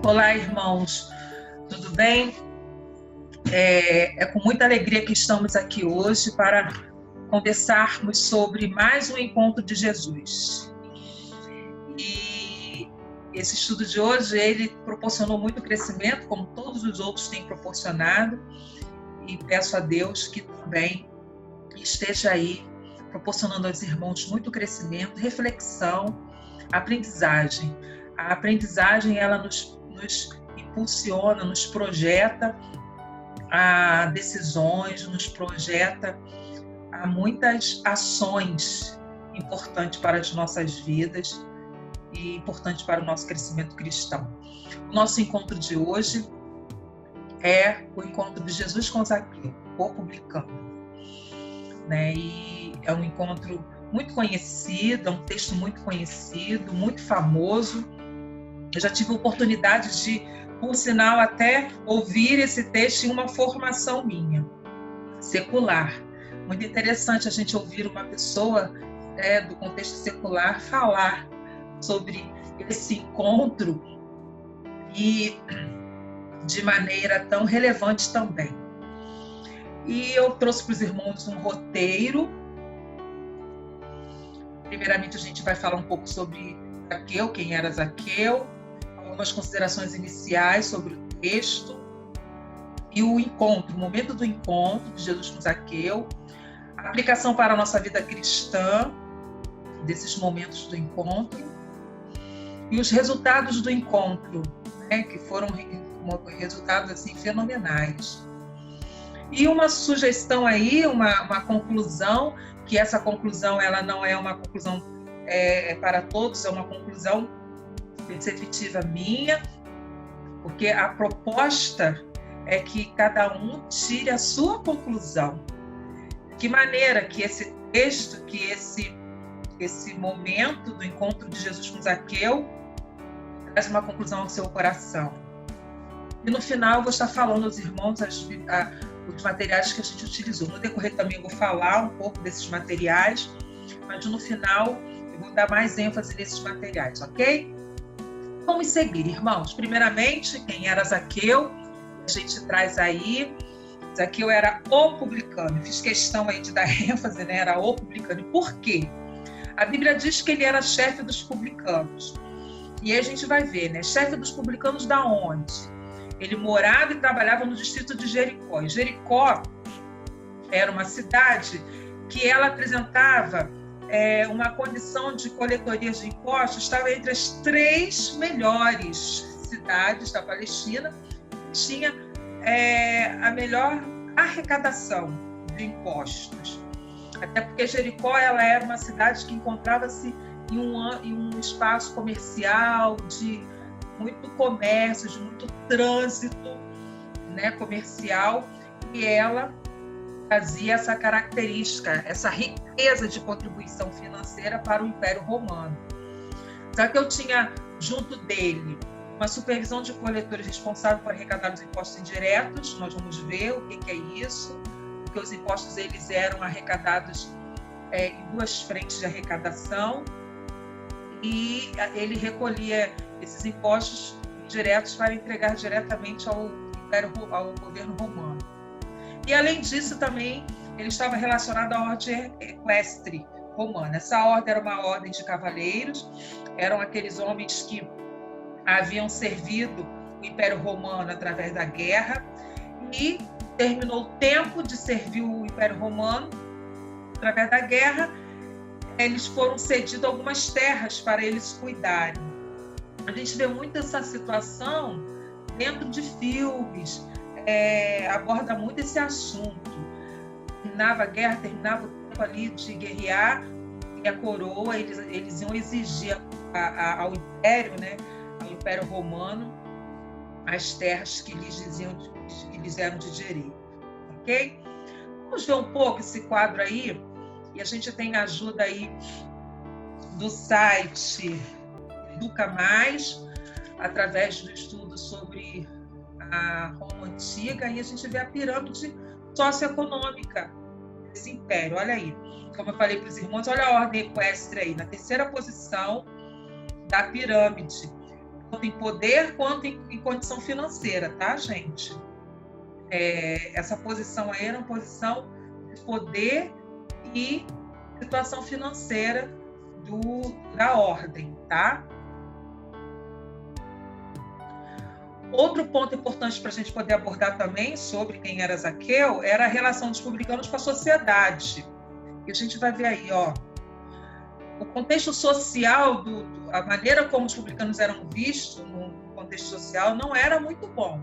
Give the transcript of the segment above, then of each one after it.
Olá, irmãos, tudo bem? É com muita alegria que estamos aqui hoje para conversarmos sobre mais um encontro de Jesus. E esse estudo de hoje, ele proporcionou muito crescimento, como todos os outros têm proporcionado, e peço a Deus que também esteja aí proporcionando aos irmãos muito crescimento, reflexão, aprendizagem. A aprendizagem, ela nos impulsiona, nos projeta a decisões, nos projeta a muitas ações importantes para as nossas vidas e importantes para o nosso crescimento cristão. O nosso encontro de hoje é o encontro de Jesus com Zaqueu, o publicano. E é um encontro muito conhecido, é um texto muito conhecido, muito famoso. Eu já tive a oportunidade de, por sinal, até ouvir esse texto em uma formação minha, secular. Muito interessante a gente ouvir uma pessoa do contexto secular falar sobre esse encontro e de maneira tão relevante também. E eu trouxe para os irmãos um roteiro. Primeiramente, a gente vai falar um pouco sobre Zaqueu, quem era Zaqueu, algumas considerações iniciais sobre o texto e o encontro, o momento do encontro de Jesus com Zaqueu, a aplicação para a nossa vida cristã desses momentos do encontro e os resultados do encontro, que foram resultados assim fenomenais. E uma sugestão aí, uma conclusão, que essa conclusão ela não é uma conclusão para todos, é uma conclusão perceptiva minha, porque a proposta é que cada um tire a sua conclusão. De que maneira que esse texto, que esse momento do encontro de Jesus com Zaqueu traz uma conclusão ao seu coração. E no final eu vou estar falando aos irmãos os materiais que a gente utilizou. No decorrer também eu vou falar um pouco desses materiais, mas no final eu vou dar mais ênfase nesses materiais, ok? Vamos seguir, irmãos. Primeiramente, quem era Zaqueu? A gente traz aí. Zaqueu era o publicano. Fiz questão aí de dar ênfase, era o publicano. Por quê? A Bíblia diz que ele era chefe dos publicanos. E aí a gente vai ver, chefe dos publicanos da onde? Ele morava e trabalhava no distrito de Jericó. E Jericó era uma cidade que ela apresentava uma condição de coletoria de impostos, estava entre as 3 melhores cidades da Palestina, tinha a melhor arrecadação de impostos. Até porque Jericó ela era uma cidade que encontrava-se em um espaço comercial de muito comércio, de muito trânsito comercial, e ela trazia essa característica, essa riqueza de contribuição financeira para o Império Romano. Zaqueu tinha junto dele uma supervisão de coletores responsável por arrecadar os impostos indiretos. Nós vamos ver o que é isso, porque os impostos eles eram arrecadados em 2 frentes de arrecadação, e ele recolhia esses impostos diretos para entregar diretamente ao governo romano. E, além disso, também ele estava relacionado à ordem equestre romana. Essa ordem era uma ordem de cavaleiros, eram aqueles homens que haviam servido o Império Romano através da guerra, e terminou o tempo de servir o Império Romano através da guerra, eles foram cedidos algumas terras para eles cuidarem. A gente vê muito essa situação dentro de filmes, aborda muito esse assunto. Terminava a guerra, terminava o tempo ali de guerrear, e a coroa, eles iam exigir ao Império, ao Império Romano, as terras que lhes eram de direito. Ok? Vamos ver um pouco esse quadro aí, e a gente tem a ajuda aí do site Educa Mais, através do estudo sobre a Roma Antiga, e a gente vê a pirâmide socioeconômica desse império. Olha aí, como eu falei para os irmãos, olha a ordem equestre aí, na 3ª posição da pirâmide. tanto em poder quanto em condição financeira, tá, gente? Essa posição aí era uma posição de poder e situação financeira da ordem, tá? Outro ponto importante para a gente poder abordar também sobre quem era Zaqueu era a relação dos publicanos com a sociedade. E a gente vai ver aí, ó, o contexto social, a maneira como os publicanos eram vistos no contexto social não era muito bom.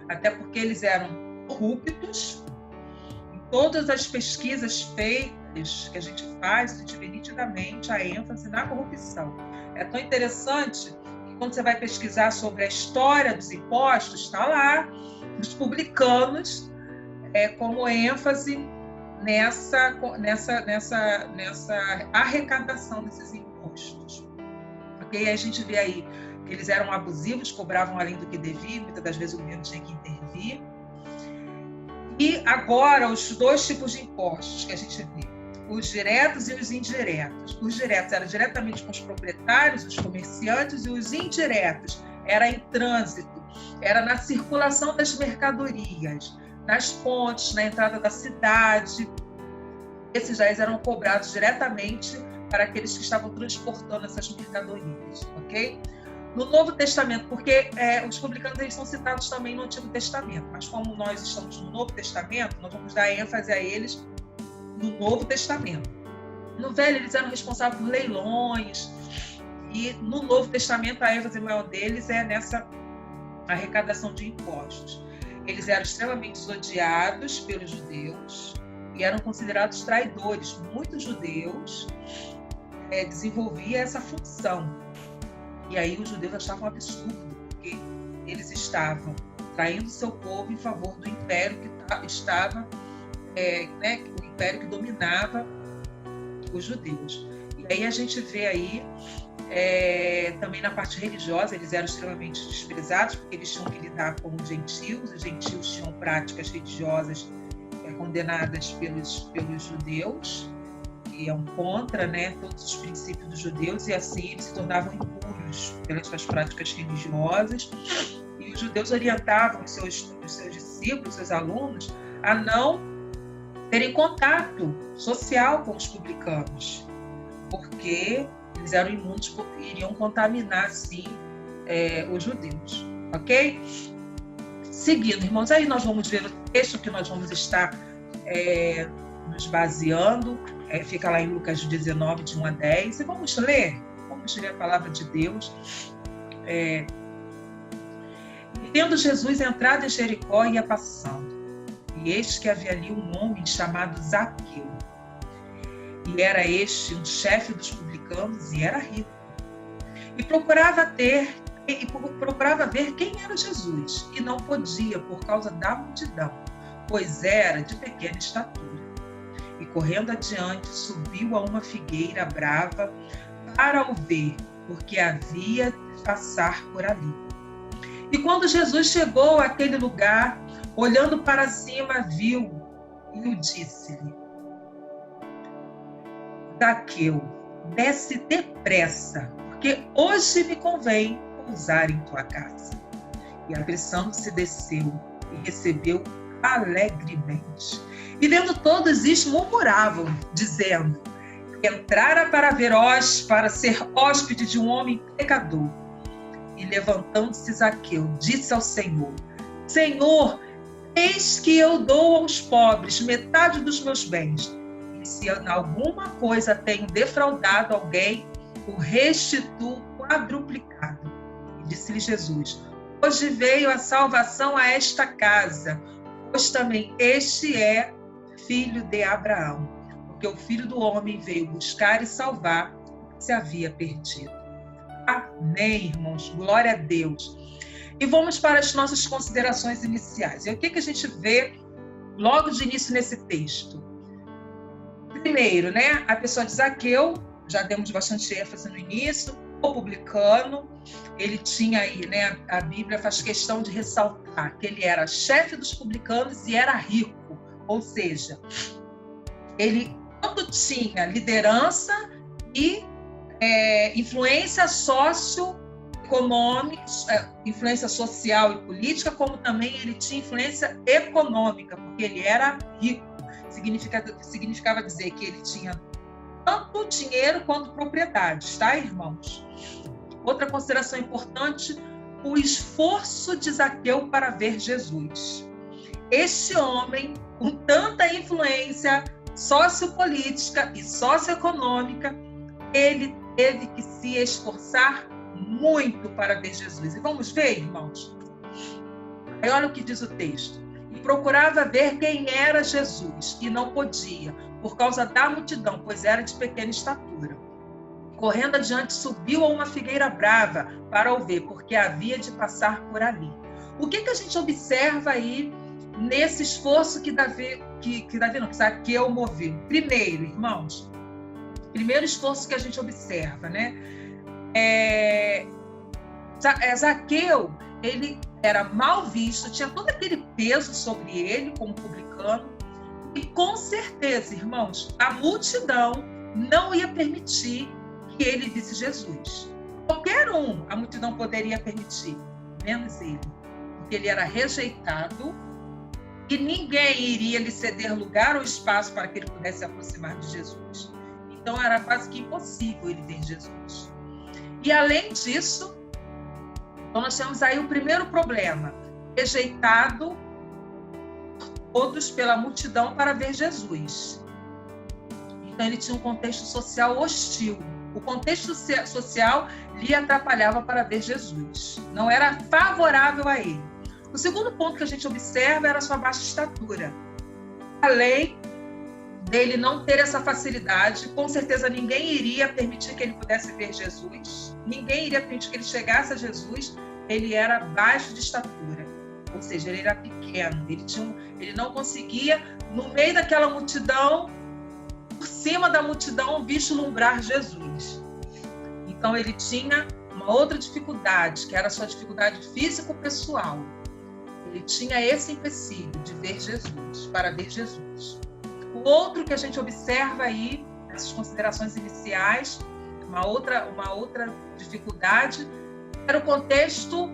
Até porque eles eram corruptos. Em todas as pesquisas feitas que a gente faz, a gente vê nitidamente a ênfase na corrupção. É tão interessante que quando você vai pesquisar sobre a história dos impostos, está lá os publicanos como ênfase nessa arrecadação desses impostos. Porque aí a gente vê aí que eles eram abusivos, cobravam além do que deviam, muitas das vezes o governo tinha que intervir. E agora, os dois tipos de impostos que a gente vê, os diretos e os indiretos. Os diretos eram diretamente com os proprietários, os comerciantes, e os indiretos era em trânsito, era na circulação das mercadorias, nas pontes, na entrada da cidade. Esses daí eram cobrados diretamente para aqueles que estavam transportando essas mercadorias, ok? No Novo Testamento, porque os publicanos eles são citados também no Antigo Testamento, mas como nós estamos no Novo Testamento, nós vamos dar ênfase a eles no Novo Testamento. No Velho, eles eram responsáveis por leilões, e no Novo Testamento, a ênfase maior deles é nessa arrecadação de impostos. Eles eram extremamente odiados pelos judeus e eram considerados traidores. Muitos judeus desenvolviam essa função. E aí os judeus achavam um absurdo, porque eles estavam traindo seu povo em favor do império que estava, o império que dominava os judeus. E aí a gente vê aí também na parte religiosa, eles eram extremamente desprezados, porque eles tinham que lidar com os gentios tinham práticas religiosas condenadas pelos judeus, que iam contra todos os princípios dos judeus, e assim eles se tornavam impuros pelas suas práticas religiosas, e os judeus orientavam os seus discípulos, seus alunos, a não terem contato social com os publicanos, porque eles eram imundos porque iriam contaminar, assim, os judeus. Ok? Seguindo, irmãos, aí nós vamos ver o texto que nós vamos estar nos baseando. Fica lá em Lucas 19, de 1 a 10. E vamos ler a palavra de Deus. E tendo Jesus entrado em Jericó, ia passando. E eis que havia ali um homem chamado Zaqueu. E era este um chefe dos publicanos e era rico. E procurava ver quem era Jesus, e não podia por causa da multidão, pois era de pequena estatura. E correndo adiante, subiu a uma figueira brava para o ver, porque havia de passar por ali. E quando Jesus chegou àquele lugar, olhando para cima, viu e o disse-lhe: Zaqueu, desce depressa, porque hoje me convém pousar em tua casa. E apressando-se desceu e recebeu alegremente. E vendo todos isto, murmuravam, dizendo: entrara para ser hóspede de um homem pecador. E levantando-se Zaqueu, disse ao Senhor: Senhor, eis que eu dou aos pobres metade dos meus bens. E se em alguma coisa tenho defraudado alguém, o restituo quadruplicado. E disse-lhe Jesus: hoje veio a salvação a esta casa, pois também este é filho de Abraão, porque o Filho do Homem veio buscar e salvar o que se havia perdido. Amém, irmãos? Glória a Deus. E vamos para as nossas considerações iniciais. E o que a gente vê logo de início nesse texto? Primeiro, a pessoa de Zaqueu, já demos bastante ênfase no início, o publicano, ele tinha aí, a Bíblia faz questão de ressaltar que ele era chefe dos publicanos e era rico, ou seja, ele tanto tinha liderança e influência econômica, influência social e política, como também ele tinha influência econômica, porque ele era rico. Significava dizer que ele tinha tanto dinheiro quanto propriedades, tá, irmãos? Outra consideração importante, o esforço de Zaqueu para ver Jesus. Este homem, com tanta influência sociopolítica e socioeconômica, ele teve que se esforçar muito para ver Jesus. E vamos ver, irmãos? Aí olha o que diz o texto. E procurava ver quem era Jesus, e não podia, por causa da multidão, pois era de pequena estatura. Correndo adiante, subiu a uma figueira brava para o ver, porque havia de passar por ali. O que a gente observa aí nesse esforço que Zaqueu moveu? Primeiro, irmãos, primeiro esforço que a gente observa, né? Zaqueu, ele era mal visto, tinha todo aquele peso sobre ele como publicano, e com certeza, irmãos, a multidão não ia permitir que ele visse Jesus. Qualquer um a multidão poderia permitir, menos ele, porque ele era rejeitado e ninguém iria lhe ceder lugar ou espaço para que ele pudesse se aproximar de Jesus. Então era quase que impossível ele ver Jesus. E além disso, então nós temos aí o primeiro problema, rejeitado por todos pela multidão para ver Jesus. Então ele tinha um contexto social hostil. O contexto social lhe atrapalhava para ver Jesus. Não era favorável a ele. O segundo ponto que a gente observa era a sua baixa estatura. Além dele não ter essa facilidade, com certeza ninguém iria permitir que ele pudesse ver Jesus. Ninguém iria permitir que ele chegasse a Jesus. Ele era baixo de estatura. Ou seja, ele era pequeno. Ele não conseguia, no meio daquela multidão, por cima da multidão, vislumbrar Jesus. Então ele tinha uma outra dificuldade, que era a sua dificuldade físico-pessoal. Ele tinha esse empecilho de ver Jesus, para ver Jesus. O outro que a gente observa aí, nessas considerações iniciais, uma outra dificuldade, era o contexto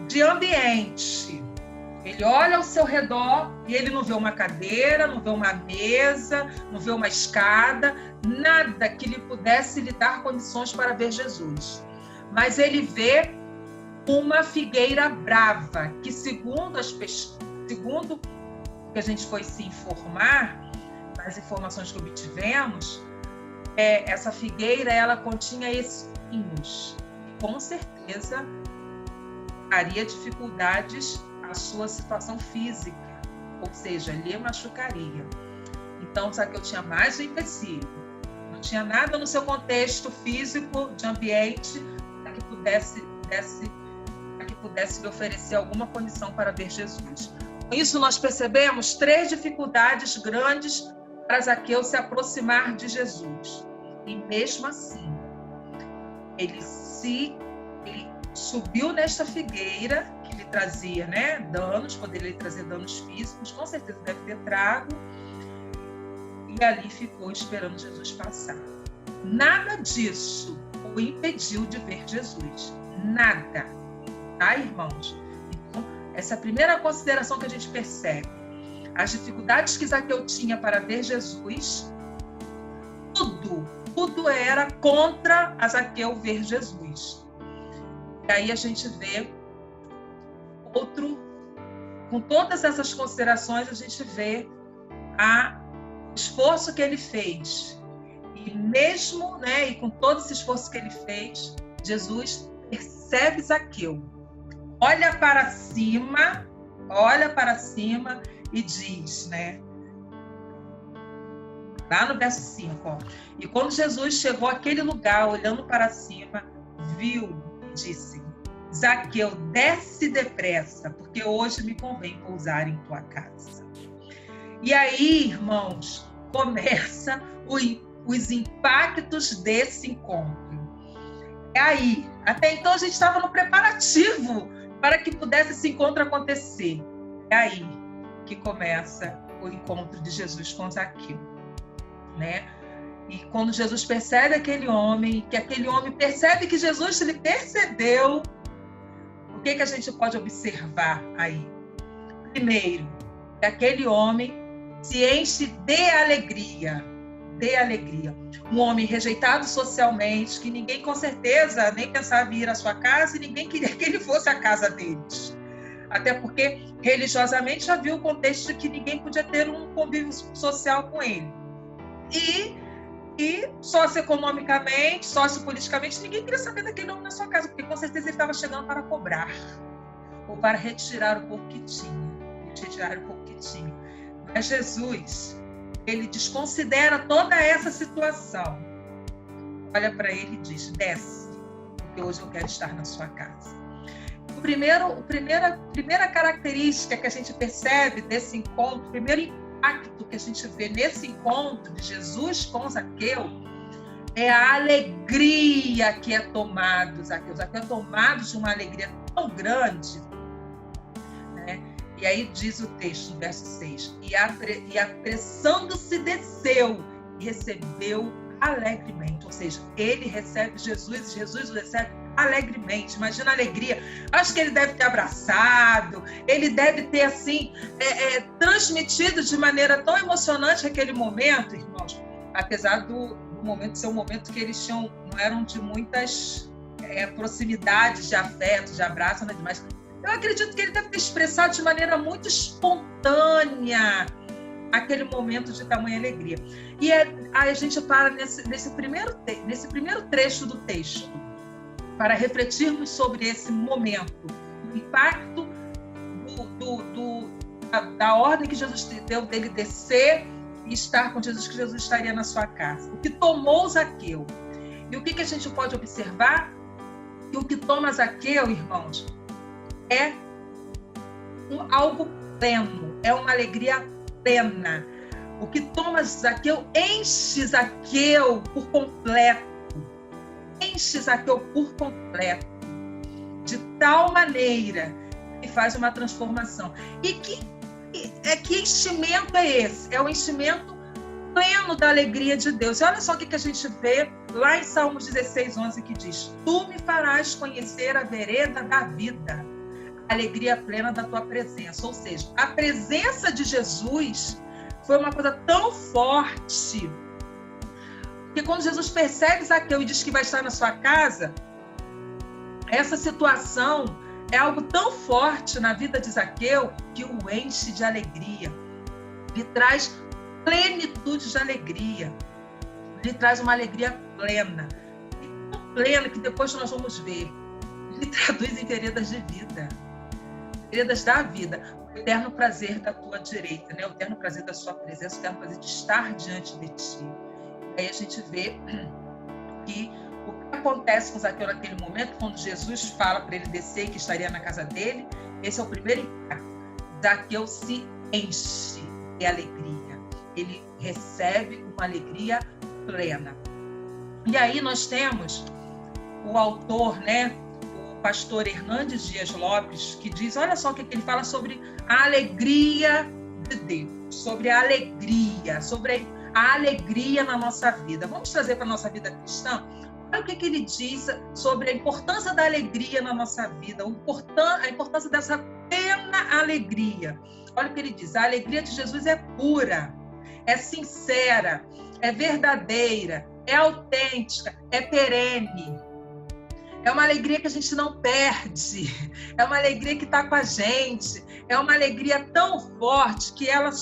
de ambiente. Ele olha ao seu redor e ele não vê uma cadeira, não vê uma mesa, não vê uma escada, nada que lhe pudesse lhe dar condições para ver Jesus. Mas ele vê uma figueira brava, que segundo o que a gente foi se informar, as informações que obtivemos, essa figueira ela continha espinhos. Com certeza daria dificuldades à sua situação física, ou seja, lhe machucaria. Então, Zaqueu tinha mais um empecilho. Não tinha nada no seu contexto físico, de ambiente, para que pudesse lhe oferecer alguma condição para ver Jesus. Com isso, nós percebemos 3 dificuldades grandes para Zaqueu se aproximar de Jesus. E mesmo assim, ele subiu nesta figueira que lhe trazia, né, danos, poderia lhe trazer danos físicos, com certeza deve ter trago, e ali ficou esperando Jesus passar. Nada disso o impediu de ver Jesus. Nada. Tá, irmãos? Então, essa é a primeira consideração que a gente percebe. As dificuldades que Zaqueu tinha para ver Jesus, tudo era contra a Zaqueu ver Jesus. E aí a gente vê com todas essas considerações, a gente vê o esforço que ele fez. E mesmo, né, e com todo esse esforço que ele fez, Jesus percebe Zaqueu, olha para cima e diz, né? Lá no verso 5, ó. E quando Jesus chegou àquele lugar, olhando para cima, viu e disse: Zaqueu, desce depressa, porque hoje me convém pousar em tua casa. E aí, irmãos, começa os impactos desse encontro. É aí. Até então a gente estava no preparativo para que pudesse esse encontro acontecer. É aí que começa o encontro de Jesus com Zaqueu, né? E quando Jesus percebe aquele homem, que aquele homem percebe que Jesus lhe percebeu, o que a gente pode observar aí? Primeiro, que aquele homem se enche de alegria. Um homem rejeitado socialmente, que ninguém com certeza nem pensava em ir à sua casa e ninguém queria que ele fosse à casa deles. Até porque religiosamente havia o contexto de que ninguém podia ter um convívio social com ele. E socioeconomicamente, sociopoliticamente, ninguém queria saber daquele homem na sua casa, porque com certeza ele estava chegando para cobrar ou para retirar o pouco que tinha. Mas Jesus, ele desconsidera toda essa situação. Olha para ele e diz: desce, porque hoje eu quero estar na sua casa. A primeira característica que a gente percebe desse encontro, o primeiro impacto que a gente vê nesse encontro de Jesus com Zaqueu, é a alegria que é tomado. Zaqueu é tomado de uma alegria tão grande, né? E aí diz o texto, no verso 6, e apressando-se desceu e recebeu alegremente. Ou seja, ele recebe Jesus e Jesus o recebe alegremente. Imagina a alegria. Acho que ele deve ter abraçado, ele deve ter assim transmitido de maneira tão emocionante aquele momento, irmãos, apesar do momento ser um momento que eles não eram de muitas proximidades de afeto, de abraço, mas eu acredito que ele deve ter expressado de maneira muito espontânea aquele momento de tamanha alegria. E aí a gente para nesse primeiro trecho do texto para refletirmos sobre esse momento, o impacto da ordem que Jesus deu dele descer e estar com Jesus, que Jesus estaria na sua casa. O que tomou Zaqueu. E o que a gente pode observar? Que o que toma Zaqueu, irmãos, é algo pleno, é uma alegria plena. O que toma Zaqueu enche Zaqueu por completo. Enche Zaqueu por completo, de tal maneira que faz uma transformação. E que enchimento é esse? É o enchimento pleno da alegria de Deus. E olha só o que a gente vê lá em Salmos 16, 11, que diz: tu me farás conhecer a vereda da vida, a alegria plena da tua presença. Ou seja, a presença de Jesus foi uma coisa tão forte, porque quando Jesus percebe Zaqueu e diz que vai estar na sua casa, essa situação é algo tão forte na vida de Zaqueu que o enche de alegria. Lhe traz plenitude de alegria. Lhe traz uma alegria plena. E tão plena que depois nós vamos ver. Lhe traduz em veredas de vida. Veredas da vida. O eterno prazer da tua direita, né? O eterno prazer da sua presença, o eterno prazer de estar diante de ti. Aí a gente vê que o que acontece com Zaqueu naquele momento, quando Jesus fala para ele descer e que estaria na casa dele, esse é o primeiro impacto. Zaqueu se enche de alegria. Ele recebe uma alegria plena. E aí nós temos o autor, né, o pastor Hernandes Dias Lopes, que diz, olha só o que ele fala sobre a alegria de Deus, sobre a alegria na nossa vida. Vamos trazer para a nossa vida cristã? Olha o que ele diz sobre a importância da alegria na nossa vida, a importância dessa plena alegria. Olha o que ele diz: a alegria de Jesus é pura, é sincera, é verdadeira, é autêntica, é perene. É uma alegria que a gente não perde, é uma alegria que está com a gente, é uma alegria tão forte que ela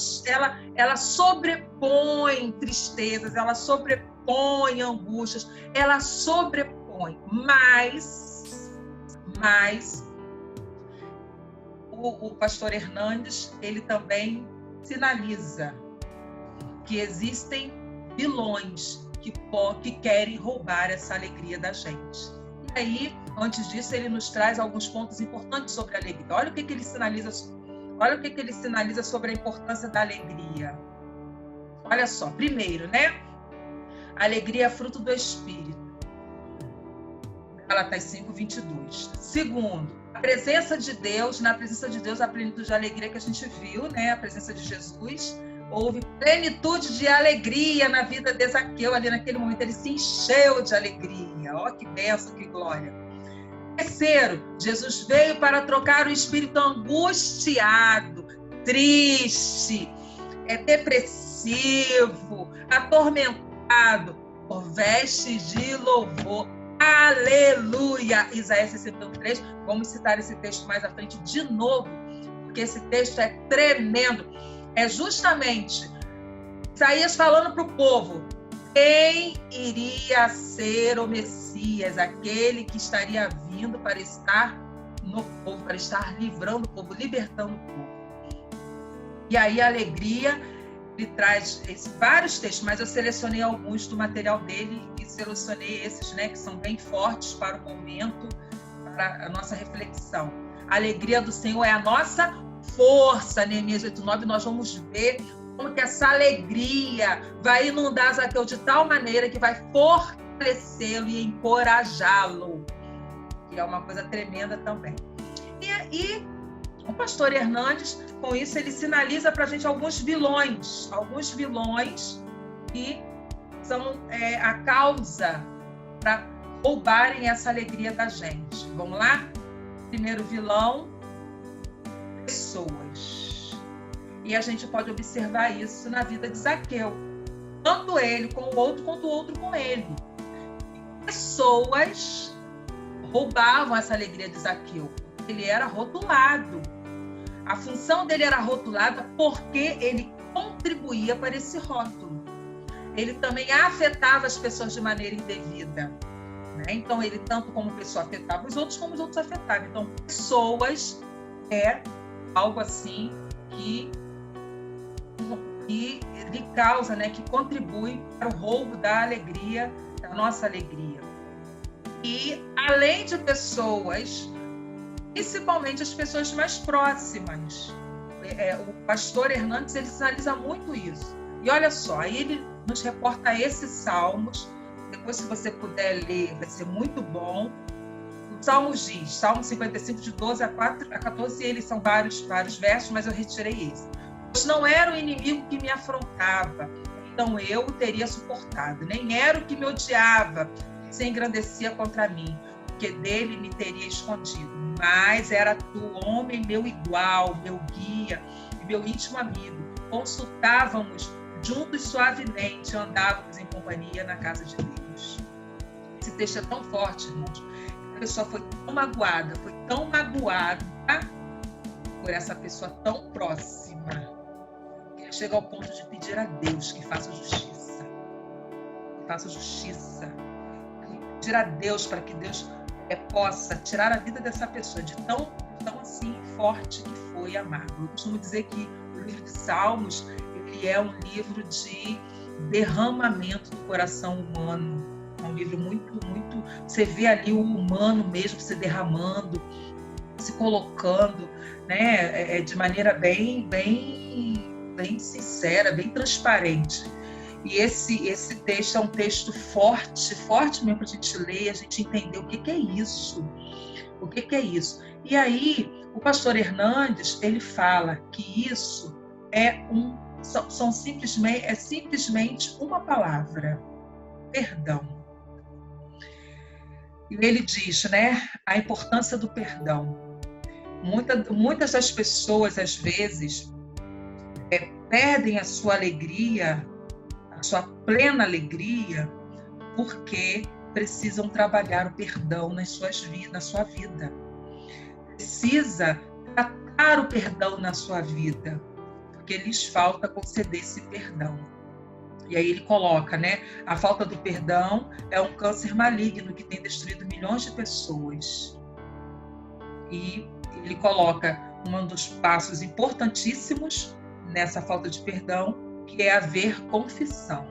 sobrepõe tristezas, ela sobrepõe angústias, ela sobrepõe. Mas o pastor Hernandes, ele também sinaliza que existem vilões que querem roubar essa alegria da gente. E aí, antes disso, ele nos traz alguns pontos importantes sobre a alegria. Olha o que ele sinaliza sobre a importância da alegria. Olha só, primeiro, né? A alegria é fruto do Espírito. Gálatas 5:22. Segundo, a presença de Deus, na presença de Deus, a plenitude de alegria que a gente viu, né? A presença de Jesus. houve plenitude de alegria na vida de Zaqueu. Ali naquele momento ele se encheu de alegria. Ó, que bênção, que glória. Terceiro, Jesus veio para trocar o espírito angustiado, triste, depressivo, atormentado, por vestes de louvor. Aleluia! Isaías 63. Vamos citar esse texto mais à frente de novo, porque esse texto é tremendo. É justamente Isaías falando para o povo: quem iria ser o Messias, aquele que estaria vindo para estar no povo, para estar livrando o povo, libertando o povo. E aí a alegria, ele traz vários textos, mas eu selecionei alguns do material dele e selecionei esses, né, que são bem fortes para o momento, para a nossa reflexão. A alegria do Senhor é a nossa força. Neemias 8:9, nós vamos ver como que essa alegria vai inundar Zaqueu de tal maneira que vai fortalecê-lo e encorajá-lo, que é uma coisa tremenda também. E o pastor Hernandes, com isso, ele sinaliza para a gente alguns vilões que são a causa para roubarem essa alegria da gente. Vamos lá? Primeiro vilão, pessoas. E a gente pode observar isso na vida de Zaqueu. Tanto ele com o outro, quanto o outro com ele. Pessoas roubavam essa alegria de Zaqueu. Ele era rotulado. A função dele era rotulada porque ele contribuía para esse rótulo. Ele também afetava as pessoas de maneira indevida, né? Então, ele tanto como pessoa afetava os outros, como os outros afetavam. Então, pessoas é algo assim que lhe causa, né, que contribui para o roubo da alegria, da nossa alegria. E, além de pessoas, principalmente as pessoas mais próximas. O pastor Hernandes, ele sinaliza muito isso. E olha só, aí ele nos reporta esses salmos. Depois, se você puder ler, vai ser muito bom. O Salmo diz, Salmo 55, de 12 a 14, eles são vários versos, mas eu retirei esse. Pois não era o inimigo que me afrontava, então eu o teria suportado. Nem era o que me odiava, que se engrandecia contra mim, porque dele me teria escondido. Mas era tu, homem meu igual, meu guia e meu íntimo amigo. Consultávamos juntos suavemente, andávamos em companhia na casa de Deus. Esse texto é tão forte, irmãos. A pessoa foi tão magoada por essa pessoa tão próxima, que ele chega ao ponto de pedir a Deus que faça justiça. Que faça justiça. Pedir a Deus para que Deus possa tirar a vida dessa pessoa de tão assim forte que foi amargo. Eu costumo dizer que o livro de Salmos, ele é um livro de derramamento do coração humano. É um livro muito, você vê ali o humano mesmo se derramando, se colocando, né, de maneira bem sincera, bem transparente. E esse texto é um texto forte mesmo para a gente ler e a gente entender o que é isso. O que é isso? E aí, o pastor Hernandes, ele fala que isso são simplesmente uma palavra: perdão. E ele diz, né, a importância do perdão. Muitas das pessoas, às vezes, perdem a sua alegria, a sua plena alegria, porque precisam trabalhar o perdão na sua vida. Precisa tratar o perdão na sua vida, porque lhes falta conceder esse perdão. E aí ele coloca, né, a falta do perdão é um câncer maligno que tem destruído milhões de pessoas. E ele coloca um dos passos importantíssimos nessa falta de perdão, que é haver confissão.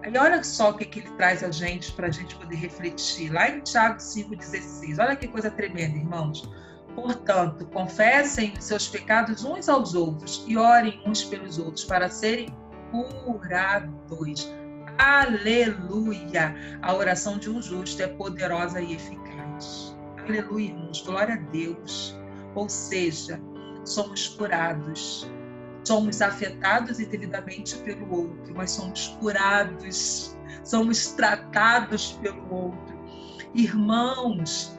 Aí olha só o que ele traz a gente, para a gente poder refletir. Lá em Tiago 5,16, olha que coisa tremenda, irmãos. Portanto, confessem os seus pecados uns aos outros e orem uns pelos outros para serem curados. Aleluia! A oração de um justo é poderosa e eficaz. Aleluia, irmãos. Glória a Deus. Ou seja, somos curados somos afetados indevidamente pelo outro, mas somos curados, somos tratados pelo outro. Irmãos,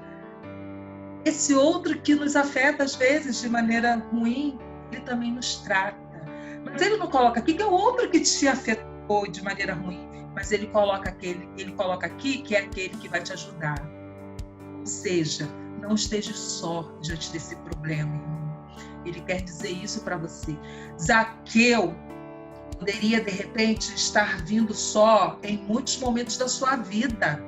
esse outro que nos afeta às vezes de maneira ruim, ele também nos trata. Mas ele não coloca aqui que é o outro que te afetou de maneira ruim, mas ele coloca aqui que é aquele que vai te ajudar. Ou seja, não esteja só diante desse problema, irmão. Ele quer dizer isso para você. Zaqueu poderia, de repente, estar vindo só em muitos momentos da sua vida.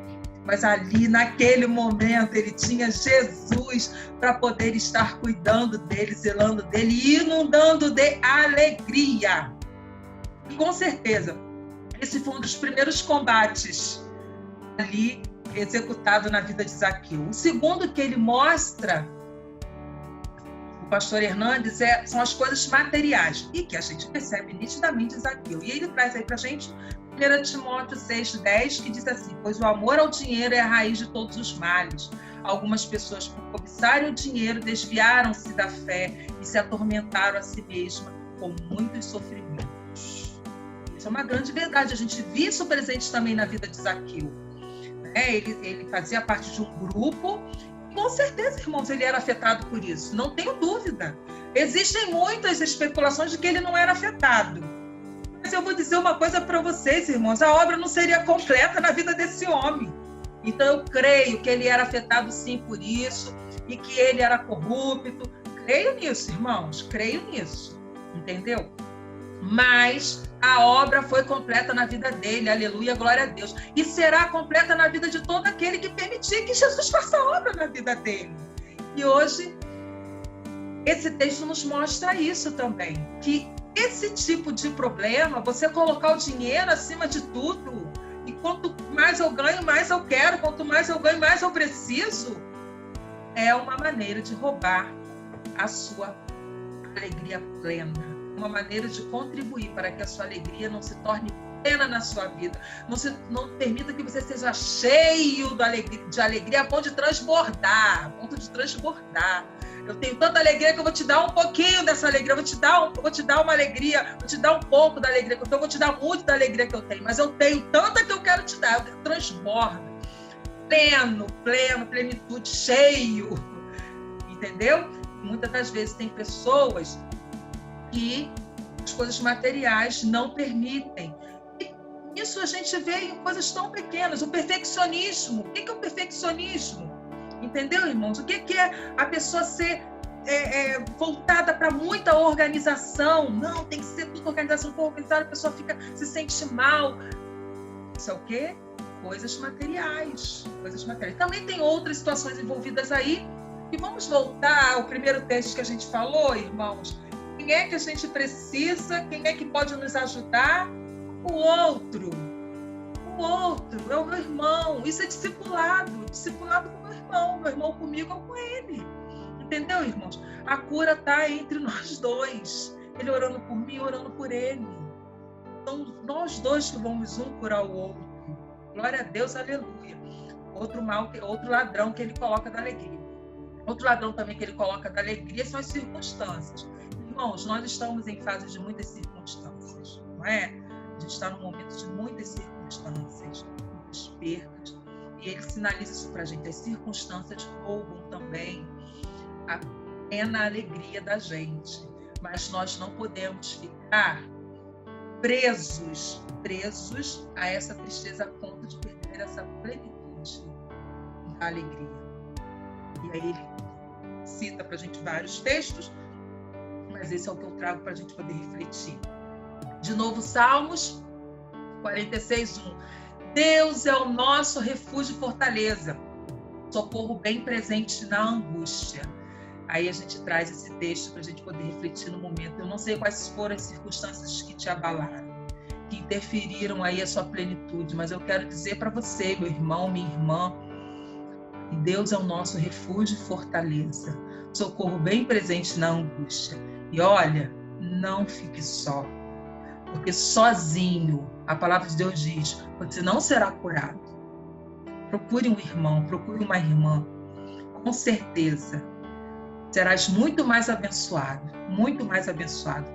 Mas ali, naquele momento, ele tinha Jesus para poder estar cuidando dele, zelando dele e inundando de alegria. E com certeza, esse foi um dos primeiros combates ali executado na vida de Zaqueu. O segundo que ele mostra, o pastor Hernandes, são as coisas materiais, e que a gente percebe nitidamente em Zaqueu. E ele traz aí para a gente 1 Timóteo 6,10, que diz assim: pois o amor ao dinheiro é a raiz de todos os males. Algumas pessoas, por cobiçarem o dinheiro, desviaram-se da fé e se atormentaram a si mesmas com muitos sofrimentos. Isso é uma grande verdade. A gente viu isso presente também na vida de Zaqueu. Ele fazia parte de um grupo. Com certeza, irmãos, ele era afetado por isso, não tenho dúvida. Existem muitas especulações de que ele não era afetado. Mas eu vou dizer uma coisa para vocês, irmãos, a obra não seria completa na vida desse homem. Então eu creio que ele era afetado sim por isso, e que ele era corrupto. Creio nisso, irmãos, creio nisso, entendeu? Mas a obra foi completa na vida dele, aleluia, glória a Deus. E será completa na vida de todo aquele que permitir que Jesus faça a obra na vida dele. E hoje, esse texto nos mostra isso também, que esse tipo de problema, você colocar o dinheiro acima de tudo, e quanto mais eu ganho, mais eu quero, quanto mais eu ganho, mais eu preciso, é uma maneira de roubar a sua alegria plena. Uma maneira de contribuir para que a sua alegria não se torne plena na sua vida. Não permita que você seja cheio de alegria a ponto de transbordar. Eu tenho tanta alegria que eu vou te dar um pouquinho dessa alegria. Eu vou te dar uma alegria, vou te dar um pouco da alegria que eu tenho, eu vou te dar muito da alegria que eu tenho. Mas eu tenho tanta que eu quero te dar. Eu transbordo. Plenitude, cheio. Entendeu? Muitas das vezes tem pessoas que as coisas materiais não permitem. E isso a gente vê em coisas tão pequenas. O perfeccionismo. O que é o perfeccionismo? Entendeu, irmãos? O que é a pessoa ser voltada para muita organização? Não, tem que ser tudo organização. For organizada, a pessoa se sente mal. Isso é o quê? Coisas materiais. Também tem outras situações envolvidas aí. E vamos voltar ao primeiro texto que a gente falou, irmãos. Quem é que a gente precisa? Quem é que pode nos ajudar? O outro. É o meu irmão. Isso é discipulado com o meu irmão. Meu irmão comigo ou com ele. Entendeu, irmãos? A cura está entre nós dois. Ele orando por mim, orando por ele. São nós dois que vamos um curar o outro. Glória a Deus, aleluia. Outro ladrão que ele coloca da alegria. Outro ladrão também que ele coloca da alegria são as circunstâncias. Irmãos, nós estamos em fase de muitas circunstâncias, não é? A gente está num momento de muitas circunstâncias, muitas perdas, e ele sinaliza isso para a gente. As circunstâncias roubam também a plena alegria da gente, mas nós não podemos ficar presos a essa tristeza a ponto de perder essa plenitude da alegria. E aí ele cita para a gente vários textos, mas esse é o que eu trago para a gente poder refletir. De novo, Salmos 46:1. Deus é o nosso refúgio e fortaleza, socorro bem presente na angústia. Aí a gente traz esse texto para a gente poder refletir no momento. Eu não sei quais foram as circunstâncias que te abalaram, que interferiram aí a sua plenitude, mas eu quero dizer para você, meu irmão, minha irmã, que Deus é o nosso refúgio e fortaleza, socorro bem presente na angústia. E olha, não fique só, porque sozinho, a palavra de Deus diz, você não será curado. Procure um irmão, procure uma irmã, com certeza serás muito mais abençoado, muito mais abençoado.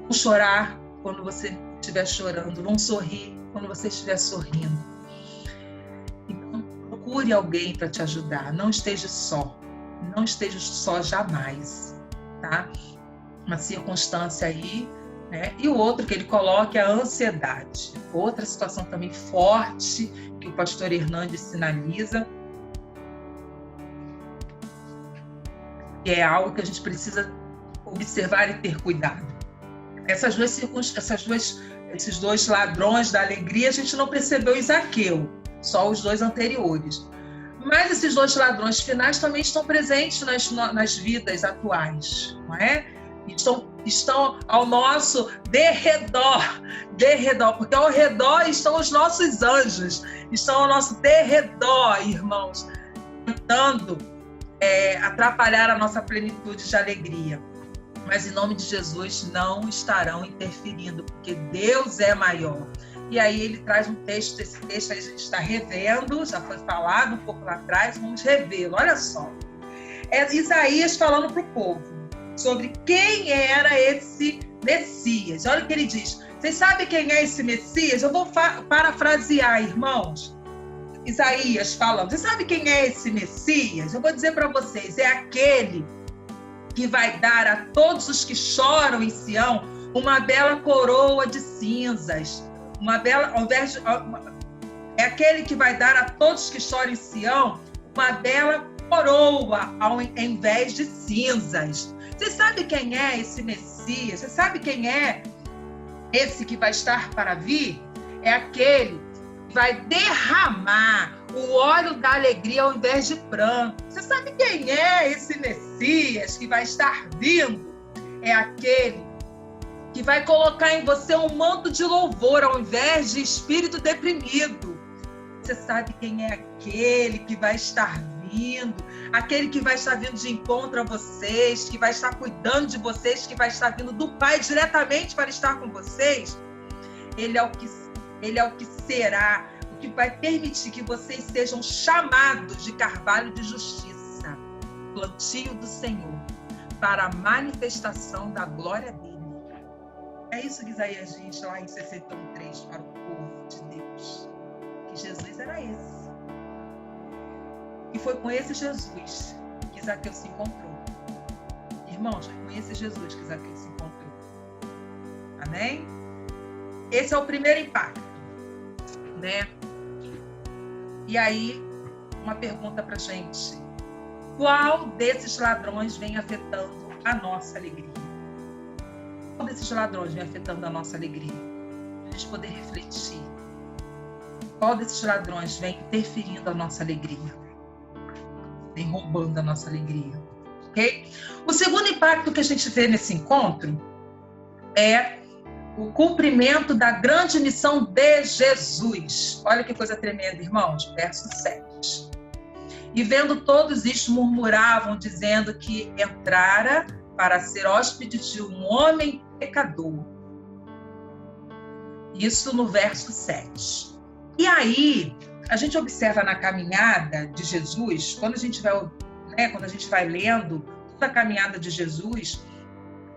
Vão chorar quando você estiver chorando, vão sorrir quando você estiver sorrindo. Então, procure alguém para te ajudar, não esteja só jamais, tá? Uma circunstância aí, né? E o outro que ele coloca é a ansiedade, outra situação também forte que o pastor Hernandes sinaliza, e é algo que a gente precisa observar e ter cuidado. Esses dois ladrões da alegria, a gente não percebeu em Zaqueu, só os dois anteriores. Mas esses dois ladrões finais também estão presentes nas vidas atuais, não é? Estão ao nosso derredor, porque ao redor estão os nossos anjos, estão ao nosso derredor, irmãos, tentando atrapalhar a nossa plenitude de alegria. Mas em nome de Jesus não estarão interferindo, porque Deus é maior. E aí ele traz um texto, esse texto aí a gente está revendo, já foi falado um pouco lá atrás, vamos revê-lo, olha só. É Isaías falando para o povo sobre quem era esse Messias. Olha o que ele diz. Vocês sabem quem é esse Messias? Eu vou parafrasear, irmãos. Isaías falando. Você sabe quem é esse Messias? Eu vou dizer para vocês, é aquele que vai dar a todos os que choram em Sião uma bela coroa de cinzas. É aquele que vai dar a todos que choram em Sião uma bela coroa ao invés de cinzas. Você sabe quem é esse Messias? Você sabe quem é esse que vai estar para vir? É aquele que vai derramar o óleo da alegria ao invés de pranto. Você sabe quem é esse Messias que vai estar vindo? É aquele que vai colocar em você um manto de louvor ao invés de espírito deprimido. Você sabe quem é aquele que vai estar vindo? Aquele que vai estar vindo de encontro a vocês, que vai estar cuidando de vocês, que vai estar vindo do Pai diretamente para estar com vocês? Ele é o que será, o que vai permitir que vocês sejam chamados de carvalho de justiça, plantio do Senhor, para a manifestação da glória dele. É isso que Isaías diz lá em 61:3 para o povo de Deus, que Jesus era esse. E foi com esse Jesus que Zaqueu se encontrou. Irmãos, foi com esse Jesus que Zaqueu se encontrou. Amém? Esse é o primeiro impacto, né? E aí, uma pergunta pra gente. Qual desses ladrões vem afetando a nossa alegria? Qual desses ladrões vem afetando a nossa alegria? Para a gente poder refletir. Qual desses ladrões vem interferindo a nossa alegria? Vem roubando a nossa alegria. Ok? O segundo impacto que a gente vê nesse encontro é o cumprimento da grande missão de Jesus. Olha que coisa tremenda, irmãos. Verso 7. E vendo todos isto, murmuravam, dizendo que entrara para ser hóspede de um homem pecador. Isso no verso 7. E aí, a gente observa na caminhada de Jesus, quando a gente vai lendo toda a caminhada de Jesus,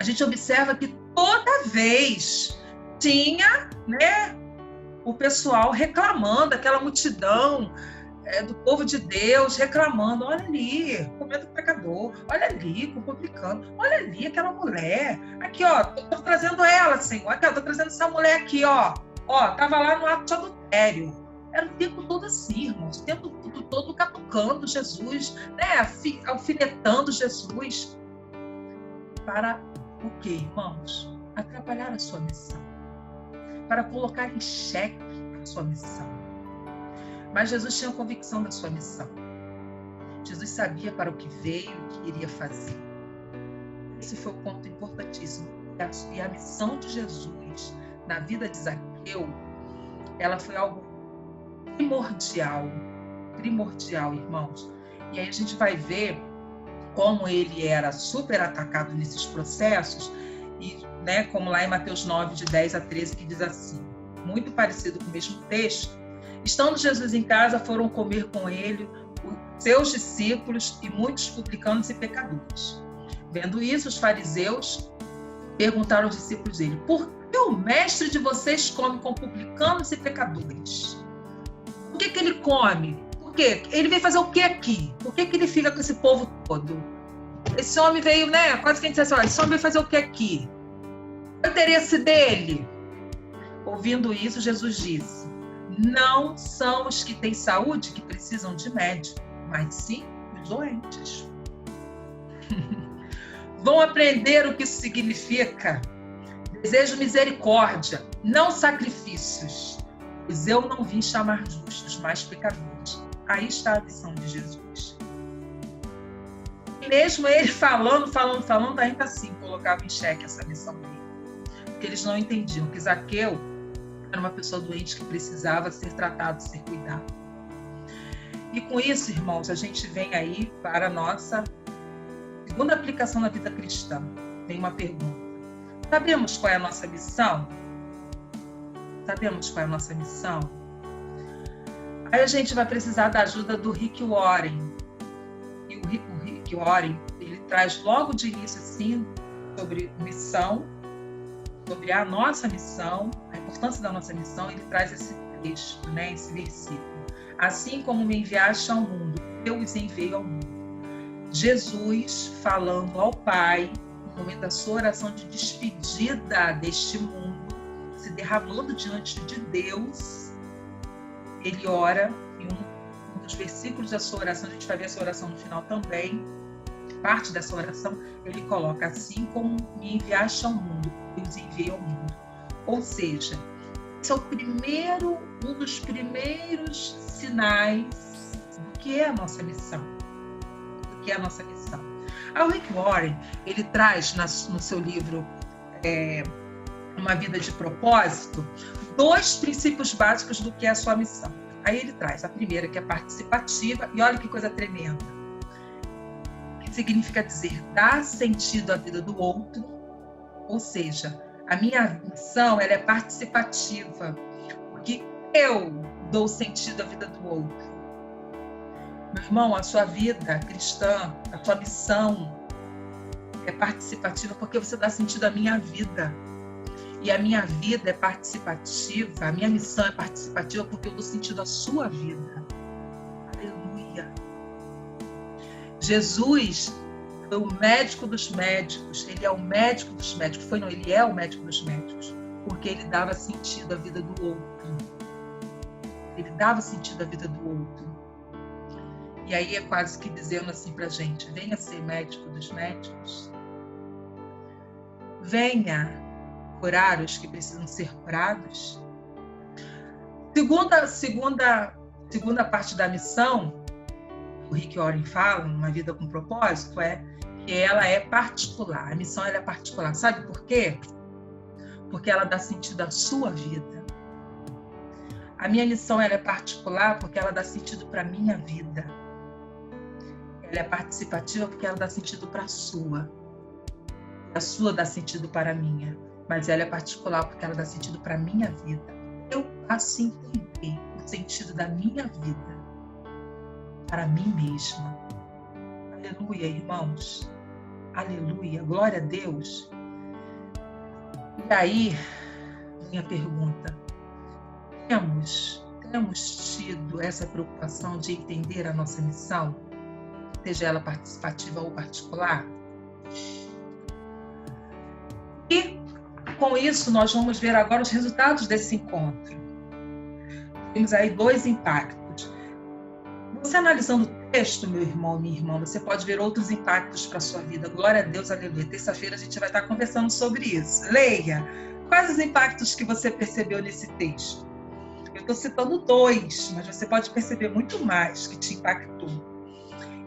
a gente observa que toda vez tinha, né, o pessoal reclamando, aquela multidão do povo de Deus reclamando, olha ali, comendo pecador, olha ali, com publicano, olha ali aquela mulher, aqui ó, tô trazendo ela, Senhor, aqui ó, tô trazendo essa mulher aqui, ó, tava lá no ato de adultério. Era o tempo todo assim, irmãos, o tempo todo catucando Jesus, né, alfinetando Jesus, para o quê, irmãos? Atrapalhar a sua missão, para colocar em xeque a sua missão. Mas Jesus tinha convicção da sua missão. Jesus sabia para o que veio, o que iria fazer. Esse foi o ponto importantíssimo. E a missão de Jesus na vida de Zaqueu, ela foi algo primordial, irmãos. E aí a gente vai ver como ele era super atacado nesses processos, e, né, como lá em Mateus 9, de 10 a 13, que diz assim, muito parecido com o mesmo texto: estando Jesus em casa, foram comer com ele os seus discípulos e muitos publicanos e pecadores. Vendo isso, os fariseus perguntaram aos discípulos dele: por que o mestre de vocês come com publicanos e pecadores? Por que ele come? Por quê? Ele veio fazer o que aqui? Por que ele fica com esse povo todo? Esse homem veio, né? Quase que a gente disse assim: esse homem veio fazer o que aqui? Qual é o interesse dele? Ouvindo isso, Jesus disse: não são os que têm saúde que precisam de médico, mas sim os doentes. Vão aprender o que isso significa. Desejo misericórdia, não sacrifícios, pois eu não vim chamar justos, mas pecadores. Aí está a missão de Jesus. E mesmo ele falando, ainda assim colocava em xeque essa missão dele. Porque eles não entendiam que Zaqueu era uma pessoa doente que precisava ser tratado, ser cuidado. E com isso, irmãos, a gente vem aí para a nossa segunda aplicação na vida cristã. Tem uma pergunta. Sabemos qual é a nossa missão? Sabemos qual é a nossa missão? Aí a gente vai precisar da ajuda do Rick Warren. E o Rick Warren, ele traz logo de início, assim, sobre missão, sobre a nossa missão, a importância da nossa missão. Ele traz esse texto, né, esse versículo. Assim como me enviaste ao mundo, eu os enviei ao mundo. Jesus falando ao Pai, no momento da sua oração de despedida deste mundo, se derramando diante de Deus, ele ora em um dos versículos da sua oração. A gente vai ver essa oração no final também. Parte dessa oração, ele coloca: assim como me enviaste ao mundo, eu os enviei ao mundo. Ou seja, esse é um dos primeiros sinais do que é a nossa missão. Do que é a nossa missão. O Rick Warren, ele traz no seu livro Uma Vida de Propósito, 2 princípios básicos do que é a sua missão. Aí ele traz a primeira, que é participativa, e olha que coisa tremenda. Que significa dizer dar sentido à vida do outro, ou seja, a minha missão ela é participativa, porque eu dou sentido à vida do outro. Meu irmão, a sua vida cristã, a sua missão é participativa porque você dá sentido à minha vida. E a minha vida é participativa, a minha missão é participativa porque eu dou sentido à sua vida. Aleluia. Jesus é o médico dos médicos, ele é o médico dos médicos. Ele é o médico dos médicos, porque ele dava sentido à vida do outro. Ele dava sentido à vida do outro. E aí é quase que dizendo assim pra gente: venha ser médico dos médicos. Venha curar os que precisam ser curados. Segunda parte da missão, o Rick Warren fala, numa vida com propósito, é que ela é particular. A missão ela é particular. Sabe por quê? Porque ela dá sentido à sua vida. A minha missão ela é particular porque ela dá sentido para a minha vida. Ela é participativa porque ela dá sentido para a sua. A sua dá sentido para a minha. Mas ela é particular porque ela dá sentido para a minha vida. Eu passo a entender o sentido da minha vida para mim mesma. Aleluia, irmãos. Aleluia. Glória a Deus. E aí, minha pergunta. Temos tido essa preocupação de entender a nossa missão? Seja ela participativa ou particular? E com isso nós vamos ver agora os resultados desse encontro. Temos aí 2 impactos. Você analisando o texto, meu irmão, minha irmã, você pode ver outros impactos para a sua vida. Glória a Deus, aleluia. Terça-feira a gente vai estar conversando sobre isso. Leia. Quais os impactos que você percebeu nesse texto? Eu estou citando 2, mas você pode perceber muito mais que te impactou.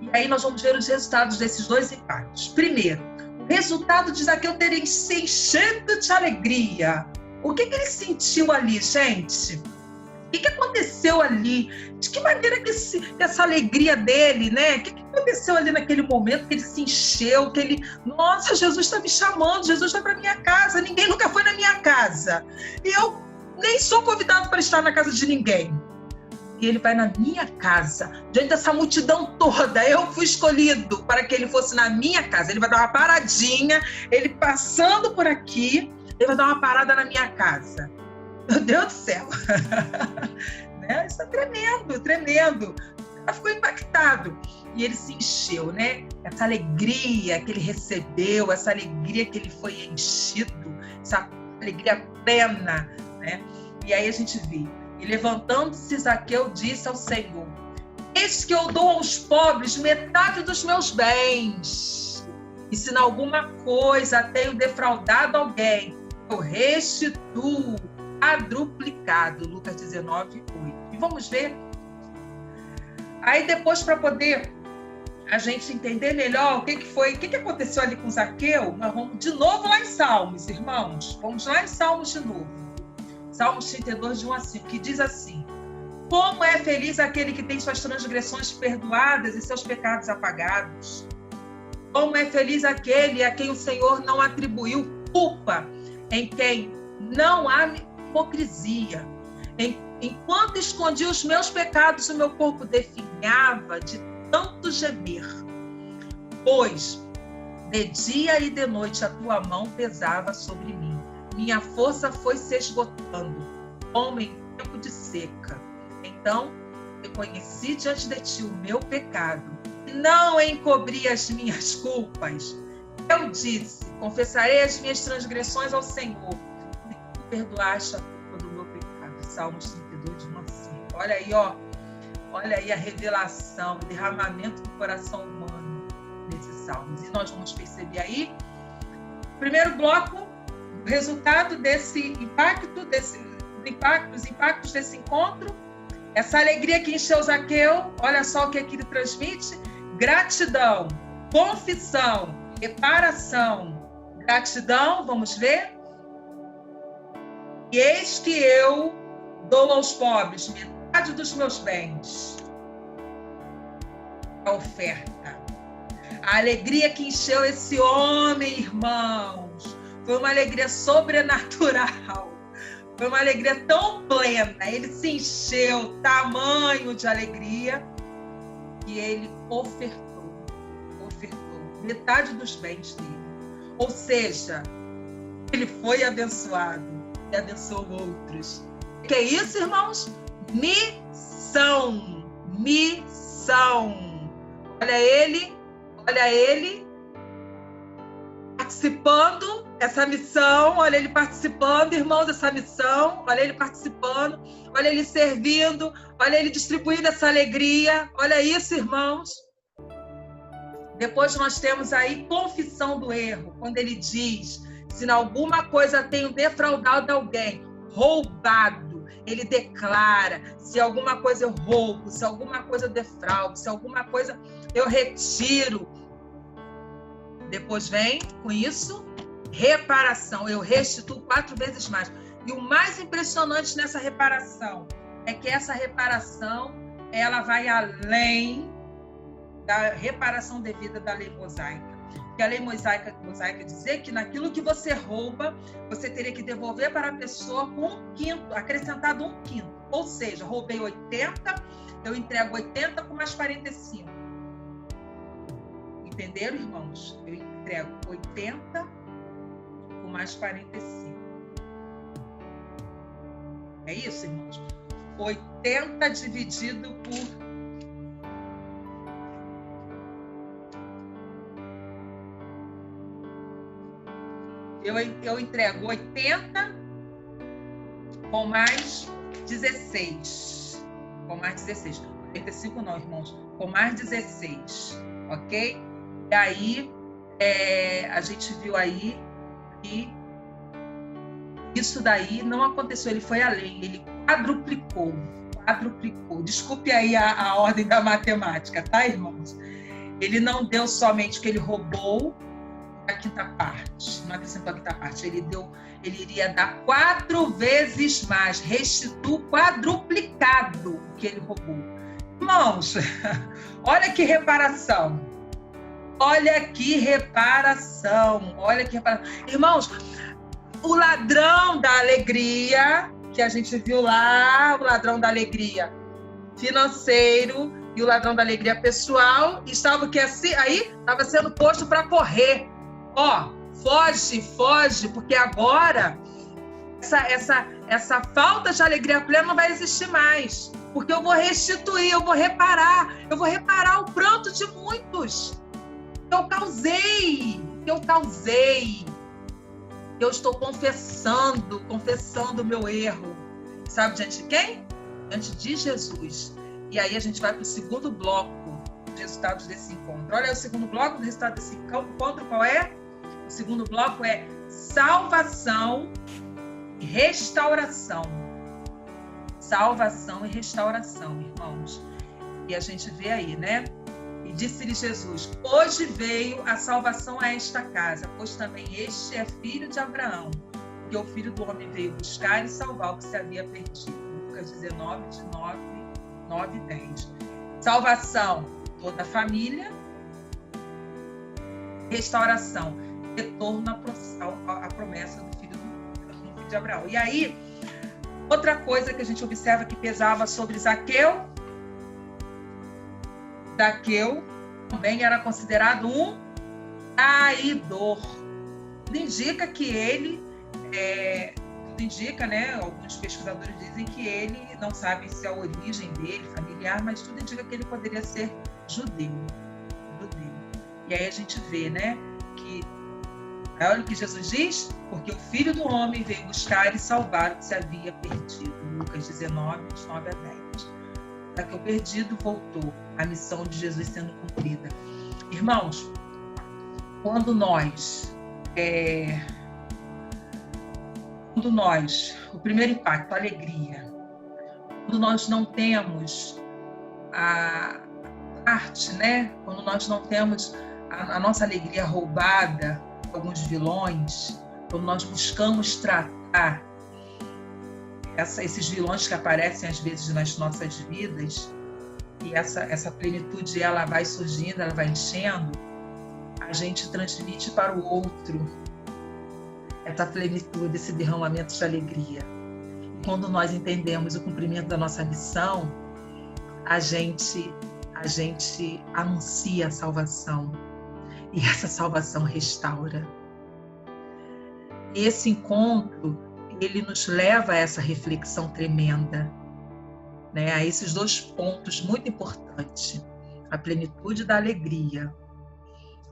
E aí nós vamos ver os resultados desses 2 impactos. Primeiro, o resultado de Zaqueu ter se enchendo de alegria. O que ele sentiu ali, gente? O que aconteceu ali? De que maneira que essa alegria dele, né? O que aconteceu ali naquele momento que ele se encheu, que ele... Nossa, Jesus está me chamando, Jesus está para minha casa, ninguém nunca foi na minha casa. E eu nem sou convidado para estar na casa de ninguém. e ele vai na minha casa, diante dessa multidão toda. Eu fui escolhido para que ele fosse na minha casa. Ele vai dar uma paradinha, ele passando por aqui, ele vai dar uma parada na minha casa. Meu Deus do céu! Né? Isso é tremendo, tremendo. Ela ficou impactado. E ele se encheu, né? Essa alegria que ele recebeu, essa alegria que ele foi enchido, essa alegria plena, né? E aí a gente vê. E levantando-se, Zaqueu disse ao Senhor: eis que eu dou aos pobres metade dos meus bens. E se em alguma coisa tenho defraudado alguém, eu restituo quadruplicado. Lucas 19, 8. E vamos ver. Aí depois, para poder a gente entender melhor o que aconteceu ali com Zaqueu, nós vamos de novo lá em Salmos, irmãos. Vamos lá em Salmos de novo. Salmos 32, de 1 a 5, que diz assim: como é feliz aquele que tem suas transgressões perdoadas e seus pecados apagados. Como é feliz aquele a quem o Senhor não atribuiu culpa, em quem não há hipocrisia. Enquanto escondi os meus pecados, o meu corpo definhava de tanto gemer. Pois de dia e de noite a tua mão pesava sobre mim. Minha força foi se esgotando, como em tempo de seca. Então reconheci diante de ti o meu pecado, e não encobri as minhas culpas. Eu disse: confessarei as minhas transgressões ao Senhor, e tu perdoaste a culpa do meu pecado. Salmos 32, de 1 a 5. Olha aí, ó. Olha aí a revelação, o derramamento do coração humano nesses salmos. E nós vamos perceber aí, primeiro bloco, o resultado desse impacto, os impactos desse encontro, essa alegria que encheu Zaqueu. Olha só o que ele transmite: gratidão, confissão, reparação. Gratidão, vamos ver. E eis que eu dou aos pobres metade dos meus bens. A oferta. A alegria que encheu esse homem, irmãos, foi uma alegria sobrenatural. Foi uma alegria tão plena. Ele se encheu, tamanho de alegria, que ele ofertou metade dos bens dele. Ou seja, ele foi abençoado e abençoou outros. O que é isso, irmãos? Missão. Olha ele participando essa missão, olha ele participando, irmãos, dessa missão, olha ele participando, olha ele servindo, olha ele distribuindo essa alegria. Olha isso, irmãos. Depois nós temos aí confissão do erro, quando ele diz: se em alguma coisa tenho defraudado alguém, roubado, ele declara: se alguma coisa eu roubo, se alguma coisa eu defraudo, se alguma coisa eu retiro. Depois vem com isso, reparação, eu restituo 4 vezes mais. E o mais impressionante nessa reparação é que essa reparação, ela vai além da reparação devida da lei mosaica. Porque a lei mosaica dizia que naquilo que você rouba, você teria que devolver para a pessoa com 1/5, acrescentado 1/5. Ou seja, roubei 80, eu entrego 80 com mais 45. Entenderam, irmãos? Eu entrego 80 com mais 45. É isso, irmãos? 80 dividido por... Eu entrego 80 com mais 16. Com mais 16. 85 não, irmãos. Com mais 16. Ok? E aí, a gente viu aí que isso daí não aconteceu. Ele foi além. Ele quadruplicou. Desculpe aí a ordem da matemática, tá, irmãos? Ele não deu somente o que ele roubou, a quinta parte, não acrescentou a quinta parte, ele iria dar 4 vezes mais, restituo quadruplicado o que ele roubou. Irmãos, olha que reparação. Irmãos, o ladrão da alegria, que a gente viu lá, o ladrão da alegria, financeiro e o ladrão da alegria pessoal, estava que assim, aí estava sendo posto para correr. Foge, porque agora essa falta de alegria plena não vai existir mais, porque eu vou restituir, eu vou reparar o pranto de muitos que eu causei. Eu estou confessando o meu erro. Sabe diante de quem? Diante de Jesus. E aí a gente vai para o segundo bloco dos resultados desse encontro. Olha, o segundo bloco do resultado desse encontro, qual é? O segundo bloco é salvação e restauração. Salvação e restauração, irmãos. E a gente vê aí, né? E disse-lhe Jesus: hoje veio a salvação a esta casa, pois também este é filho de Abraão, porque o Filho do Homem veio buscar e salvar o que se havia perdido. Lucas 19, de 9 e 10. Salvação, toda a família. Restauração, retorno à promessa do filho de Abraão. E aí, outra coisa que a gente observa que pesava sobre Zaqueu também era considerado um traidor. Tudo indica que ele, né? Alguns pesquisadores dizem que ele, não sabem se a origem dele, familiar, mas tudo indica que ele poderia ser judeu. E aí a gente vê, né, que olha o que Jesus diz: porque o Filho do Homem veio buscar e salvar o que se havia perdido. Lucas 19, de 9 a 10. Zaqueu perdido voltou, a missão de Jesus sendo cumprida. Irmãos, quando nós, o primeiro impacto, a alegria, quando nós não temos a arte, né? Quando nós não temos a nossa alegria roubada por alguns vilões, quando nós buscamos tratar esses vilões que aparecem às vezes nas nossas vidas, e essa plenitude ela vai surgindo, ela vai enchendo, a gente transmite para o outro essa plenitude, esse derramamento de alegria. E quando nós entendemos o cumprimento da nossa missão, a gente anuncia a salvação, e essa salvação restaura. E esse encontro, ele nos leva a essa reflexão tremenda, né? A esses dois pontos muito importantes: a plenitude da alegria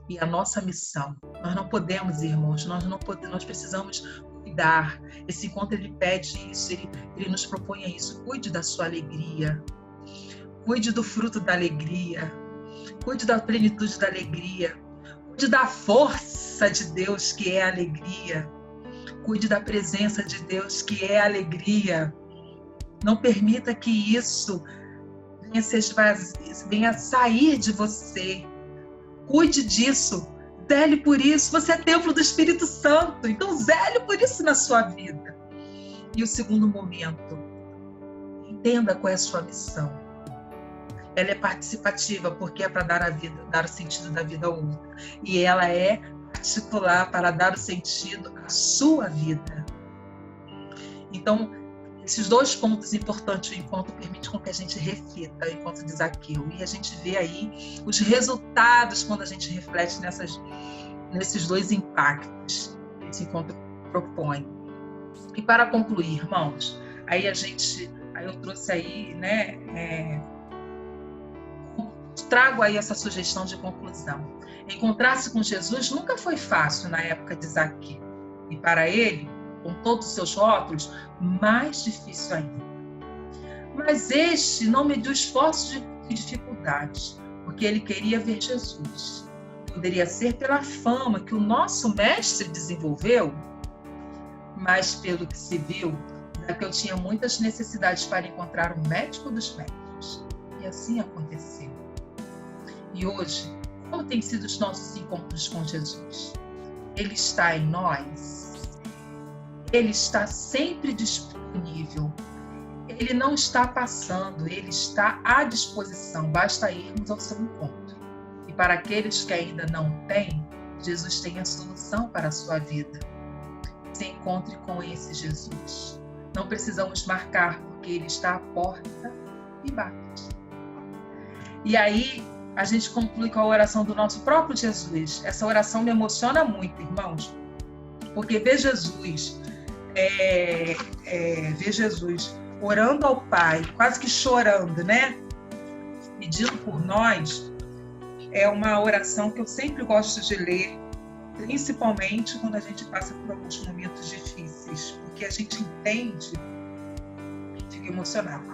e a nossa missão. Nós não podemos, irmãos, nós precisamos cuidar. Esse encontro, ele pede isso, ele nos propõe isso. Cuide da sua alegria, cuide do fruto da alegria, cuide da plenitude da alegria, cuide da força de Deus, que é a alegria, cuide da presença de Deus, que é a alegria. Não permita que isso venha sair de você. Cuide disso, zele por isso. Você é templo do Espírito Santo, então zele por isso na sua vida. E o segundo momento, entenda qual é a sua missão. Ela é participativa, porque é para dar o sentido da vida ao outro. E ela é particular, para dar o sentido à sua vida. Então, esses dois pontos importantes, o encontro permite com que a gente reflita, o encontro de Zaqueu. E a gente vê aí os resultados quando a gente reflete nesses dois impactos que esse encontro propõe. E para concluir, irmãos, aí eu trouxe aí, né, trago aí essa sugestão de conclusão. Encontrar-se com Jesus nunca foi fácil na época de Zaqueu. E para ele, com todos os seus rótulos, mais difícil ainda. Mas este não mediu esforços de dificuldades, porque ele queria ver Jesus. Poderia ser pela fama que o nosso mestre desenvolveu, mas pelo que se viu, Zaqueu tinha muitas necessidades para encontrar o médico dos médicos. E assim aconteceu. E hoje, como têm sido os nossos encontros com Jesus? Ele está em nós? Ele está sempre disponível. Ele não está passando, ele está à disposição. Basta irmos ao seu encontro. E para aqueles que ainda não têm, Jesus tem a solução para a sua vida. Se encontre com esse Jesus. Não precisamos marcar, porque ele está à porta e bate. E aí a gente conclui com a oração do nosso próprio Jesus. Essa oração me emociona muito, irmãos, porque ver Jesus orando ao Pai, quase que chorando, né? Pedindo por nós, é uma oração que eu sempre gosto de ler, principalmente quando a gente passa por alguns momentos difíceis, porque a gente entende, fica emocionado,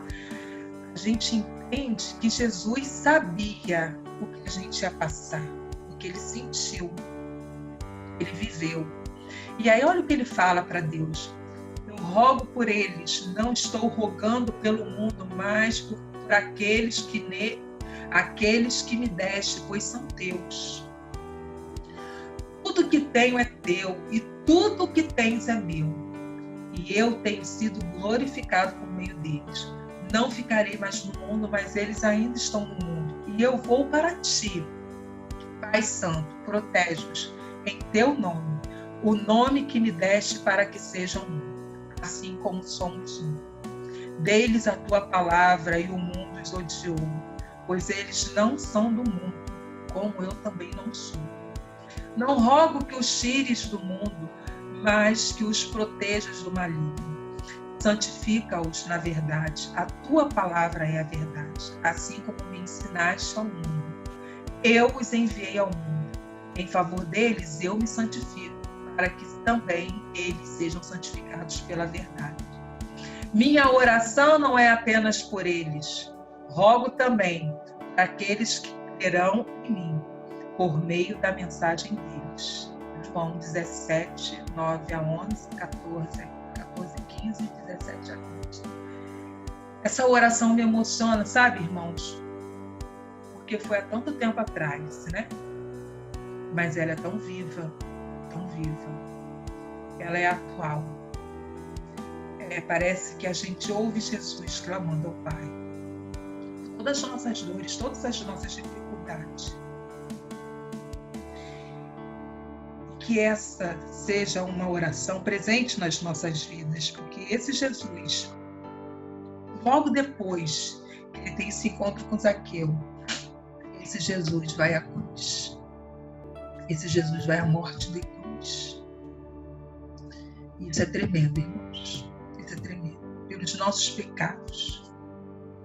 a gente entende que Jesus sabia o que a gente ia passar, o que ele sentiu, ele viveu. E aí olha o que ele fala para Deus: eu rogo por eles, não estou rogando pelo mundo, mas por aqueles que me deste, pois são teus. Tudo que tenho é teu, e tudo que tens é meu. E eu tenho sido glorificado por meio deles. Não ficarei mais no mundo, mas eles ainda estão no mundo. E eu vou para ti. Pai Santo, protege-os em teu nome, o nome que me deste para que sejam um, assim como somos um. Dê-lhes a tua palavra e o mundo os odiou, pois eles não são do mundo, como eu também não sou. Não rogo que os tires do mundo, mas que os protejas do maligno. Santifica-os na verdade. A tua palavra é a verdade, assim como me ensinaste ao mundo. Eu os enviei ao mundo. Em favor deles eu me santifico, para que também eles sejam santificados pela verdade. Minha oração não é apenas por eles. Rogo também para aqueles que crerão em mim, por meio da mensagem deles. João 17, 9 a 11, 14, 15, 17 a 20. Essa oração me emociona, sabe, irmãos? Porque foi há tanto tempo atrás, né? Mas ela é tão viva, tão viva. Ela é atual. Parece que a gente ouve Jesus clamando ao Pai. Todas as nossas dores, todas as nossas dificuldades. Que essa seja uma oração presente nas nossas vidas, porque esse Jesus, logo depois que ele tem esse encontro com Zaqueu, esse Jesus vai à cruz. Esse Jesus vai à morte de cruz. Isso é tremendo, irmãos. Isso é tremendo. Pelos nossos pecados.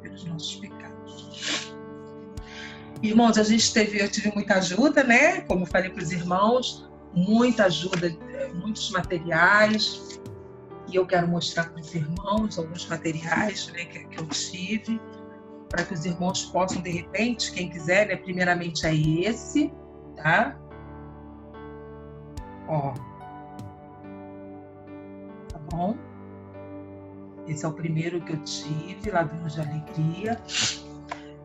Pelos nossos pecados. Irmãos, eu tive muita ajuda, né? Como eu falei para os irmãos, muita ajuda, muitos materiais. E eu quero mostrar para os irmãos alguns materiais, né, que eu tive, para que os irmãos possam, de repente, quem quiser, né, primeiramente é esse, tá? Ó. Tá bom? Esse é o primeiro que eu tive, Ladrões de Alegria.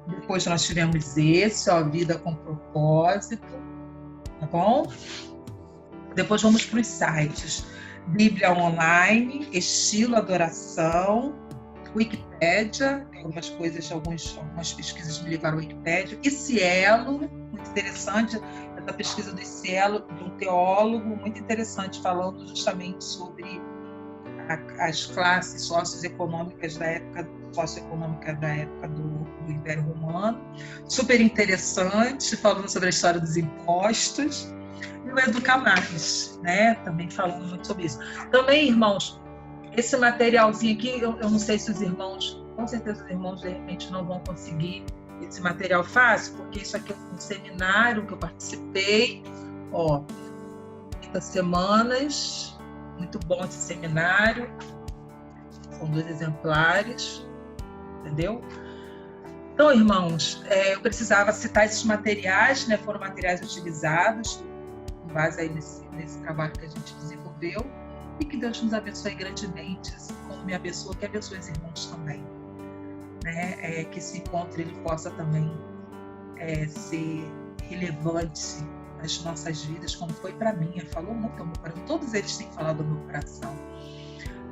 Depois nós tivemos esse, ó, Vida com Propósito. Tá bom? Depois vamos para os sites. Bíblia Online, Estilo Adoração, Wikipédia, algumas coisas, algumas pesquisas me levaram ao Wikipédia, e Cielo, muito interessante, essa pesquisa do Cielo, de um teólogo muito interessante, falando justamente sobre as classes socioeconômicas da época do Império Romano. Super interessante, falando sobre a história dos impostos. E o Educar Mais, né? Também falando muito sobre isso. Também, irmãos, esse materialzinho aqui, eu não sei se os irmãos, com certeza os irmãos de repente não vão conseguir esse material fácil, porque isso aqui é um seminário que eu participei, ó, 30 semanas, muito bom esse seminário, são 2 exemplares, entendeu? Então, irmãos, eu precisava citar esses materiais, né? Foram materiais utilizados, com base aí nesse trabalho que a gente desenvolveu, e que Deus nos abençoe grandemente, assim como me abençoa, que abençoe os irmãos também, né? Que esse encontro ele possa também ser relevante nas nossas vidas, como foi para mim. Ele falou muito ao meu coração, todos eles têm falado ao meu coração.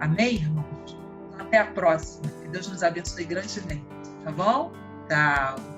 Amém, irmãos? Então, até a próxima, que Deus nos abençoe grandemente, tá bom? Tchau.